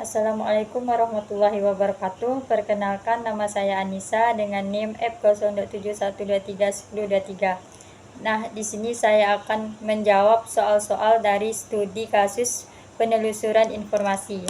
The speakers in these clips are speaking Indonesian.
Assalamualaikum warahmatullahi wabarakatuh. Perkenalkan, nama saya Anissa dengan NIM F021231023. Nah, di sini saya akan menjawab soal-soal dari studi kasus penelusuran informasi.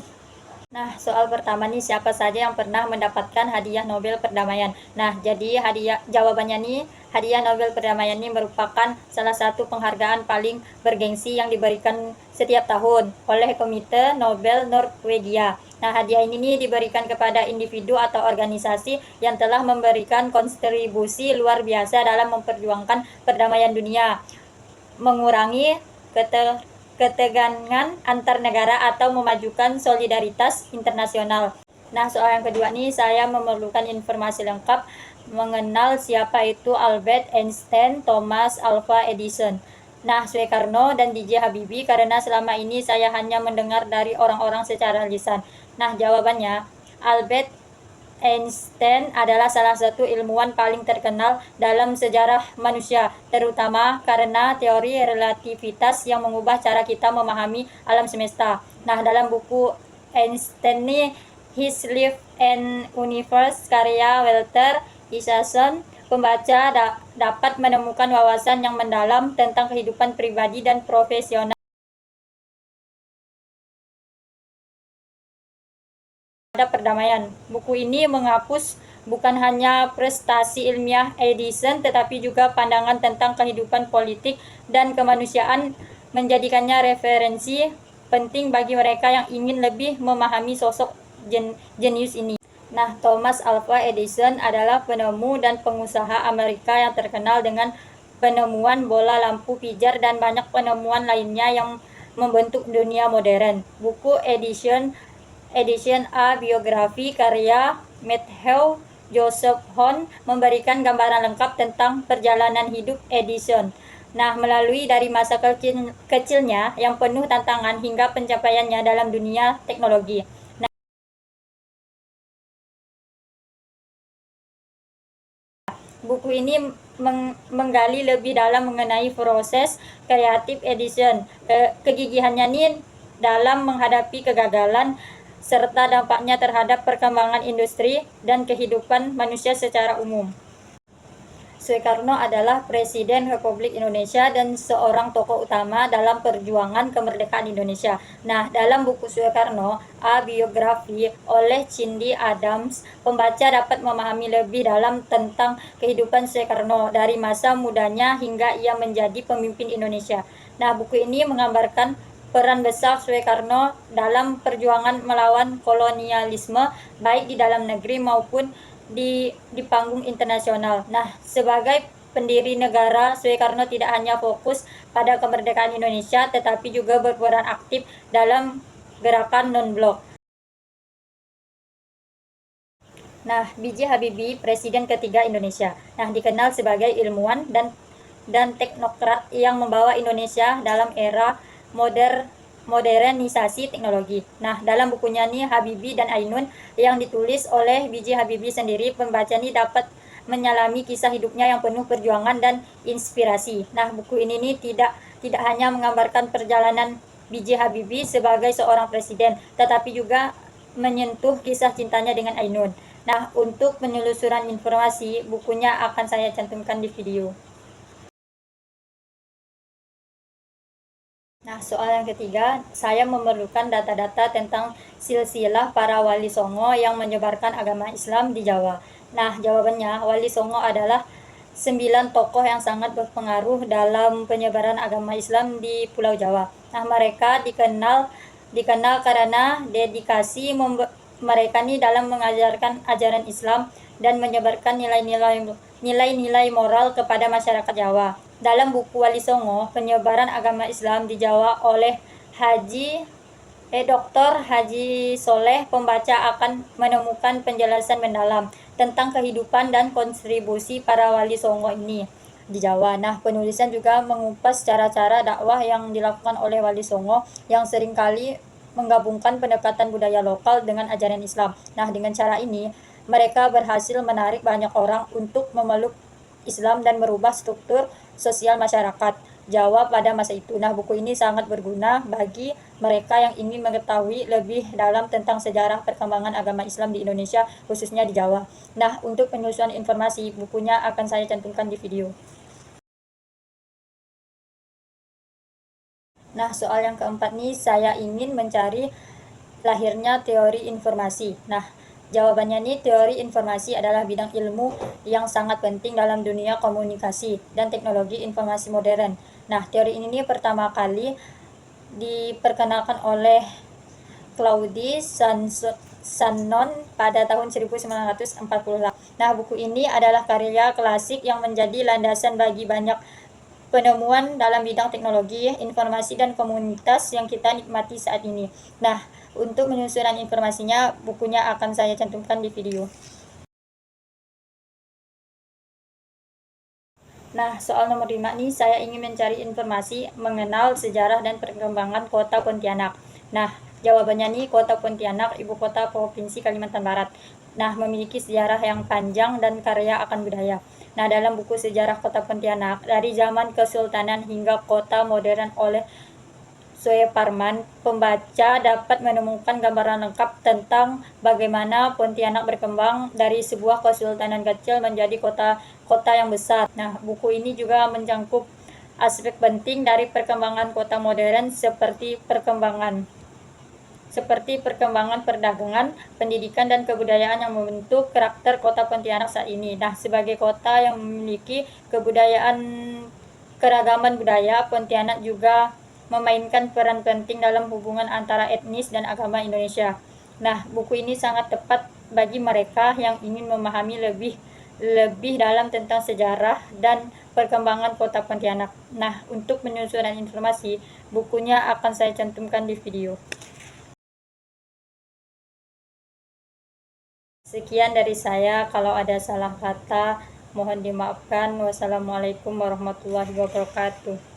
Nah, soal pertama nih, siapa saja yang pernah mendapatkan hadiah Nobel Perdamaian? Nah, jadi jawabannya nih, hadiah Nobel Perdamaian ini merupakan salah satu penghargaan paling bergengsi yang diberikan setiap tahun oleh Komite Nobel Norwegia. Nah, hadiah ini nih diberikan kepada individu atau organisasi yang telah memberikan kontribusi luar biasa dalam memperjuangkan perdamaian dunia, mengurangi ketegangan antar negara atau memajukan solidaritas internasional. Nah, soal yang kedua nih, saya memerlukan informasi lengkap mengenal siapa itu Albert Einstein, Thomas Alva Edison. Nah, Soekarno dan DJ Habibie karena selama ini saya hanya mendengar dari orang-orang secara lisan. Nah, jawabannya Albert Einstein adalah salah satu ilmuwan paling terkenal dalam sejarah manusia, terutama karena teori relativitas yang mengubah cara kita memahami alam semesta. Nah, dalam buku Einstein ini, His Life and Universe, karya Walter Isaacson, pembaca dapat menemukan wawasan yang mendalam tentang kehidupan pribadi dan profesional perdamaian. Buku ini menghapus bukan hanya prestasi ilmiah Edison, tetapi juga pandangan tentang kehidupan politik dan kemanusiaan, menjadikannya referensi penting bagi mereka yang ingin lebih memahami sosok jenius ini. Nah, Thomas Alva Edison adalah penemu dan pengusaha Amerika yang terkenal dengan penemuan bola lampu pijar dan banyak penemuan lainnya yang membentuk dunia modern. Buku Edition A Biografi, karya Matthew Joseph Hone, memberikan gambaran lengkap tentang perjalanan hidup Edison. Nah, melalui dari masa kecilnya yang penuh tantangan hingga pencapaiannya dalam dunia teknologi. Buku ini menggali lebih dalam mengenai proses kreatif Edison, kegigihannya nih dalam menghadapi kegagalan, serta dampaknya terhadap perkembangan industri dan kehidupan manusia secara umum. Soekarno adalah Presiden Republik Indonesia dan seorang tokoh utama dalam perjuangan kemerdekaan Indonesia. Nah, dalam buku Soekarno, A Biografi oleh Cindy Adams, pembaca dapat memahami lebih dalam tentang kehidupan Soekarno dari masa mudanya hingga ia menjadi pemimpin Indonesia. Nah, buku ini menggambarkan peran besar Soekarno dalam perjuangan melawan kolonialisme, baik di dalam negeri maupun di panggung internasional. Nah, sebagai pendiri negara, Soekarno tidak hanya fokus pada kemerdekaan Indonesia, tetapi juga berperan aktif dalam gerakan non-blok. Nah, B.J. Habibie, Presiden ketiga Indonesia. Nah, dikenal sebagai ilmuwan dan teknokrat yang membawa Indonesia dalam era modernisasi teknologi. Nah, dalam bukunya nih Habibie dan Ainun yang ditulis oleh B.J. Habibie sendiri, pembaca nih dapat menyalami kisah hidupnya yang penuh perjuangan dan inspirasi. Nah, buku ini nih tidak hanya menggambarkan perjalanan B.J. Habibie sebagai seorang presiden, tetapi juga menyentuh kisah cintanya dengan Ainun. Nah, untuk penelusuran informasi, bukunya akan saya cantumkan di video. Nah, soal yang ketiga, saya memerlukan data-data tentang silsilah para wali songo yang menyebarkan agama Islam di Jawa. Nah, jawabannya, wali songo adalah 9 tokoh yang sangat berpengaruh dalam penyebaran agama Islam di Pulau Jawa. Nah, mereka dikenal karena dedikasi mereka nih dalam mengajarkan ajaran Islam dan menyebarkan nilai-nilai moral kepada masyarakat Jawa. Dalam buku Wali Songo, penyebaran agama Islam di Jawa oleh Dr. Haji Soleh, pembaca akan menemukan penjelasan mendalam tentang kehidupan dan kontribusi para wali songo ini di Jawa. Nah, penulisan juga mengupas cara-cara dakwah yang dilakukan oleh wali songo yang seringkali menggabungkan pendekatan budaya lokal dengan ajaran Islam. Nah, dengan cara ini, mereka berhasil menarik banyak orang untuk memeluk Islam dan merubah struktur sosial masyarakat. Jawa pada masa itu. Nah, buku ini sangat berguna bagi mereka yang ingin mengetahui lebih dalam tentang sejarah perkembangan agama Islam di Indonesia, khususnya di Jawa. Nah, untuk penyusunan informasi, bukunya akan saya cantumkan di video. Nah, soal yang keempat nih, saya ingin mencari lahirnya teori informasi. Nah, jawabannya nih, teori informasi adalah bidang ilmu yang sangat penting dalam dunia komunikasi dan teknologi informasi modern. Nah, teori ini nih pertama kali diperkenalkan oleh Claudius Shannon pada tahun 1948. Nah, buku ini adalah karya klasik yang menjadi landasan bagi banyak penemuan dalam bidang teknologi, informasi, dan komunitas yang kita nikmati saat ini. Nah, untuk penyusunan informasinya, bukunya akan saya cantumkan di video. Nah, soal nomor 5 nih, saya ingin mencari informasi mengenal sejarah dan perkembangan kota Pontianak. Nah, jawabannya nih, kota Pontianak, ibu kota Provinsi Kalimantan Barat. Nah, memiliki sejarah yang panjang dan karya akan budaya. Nah, dalam buku Sejarah Kota Pontianak, dari zaman Kesultanan hingga kota modern oleh Sueparman, pembaca dapat menemukan gambaran lengkap tentang bagaimana Pontianak berkembang dari sebuah kesultanan kecil menjadi kota yang besar. Nah, buku ini juga mencakup aspek penting dari perkembangan kota modern seperti perkembangan perdagangan, pendidikan, dan kebudayaan yang membentuk karakter kota Pontianak saat ini. Nah, sebagai kota yang memiliki keragaman budaya, Pontianak juga memainkan peran penting dalam hubungan antara etnis dan agama Indonesia. Nah, buku ini sangat tepat bagi mereka yang ingin memahami lebih dalam tentang sejarah dan perkembangan kota Pontianak. Nah, untuk penyusunan informasi, bukunya akan saya cantumkan di video. Sekian dari saya, kalau ada salah kata mohon dimaafkan. Wassalamualaikum warahmatullahi wabarakatuh.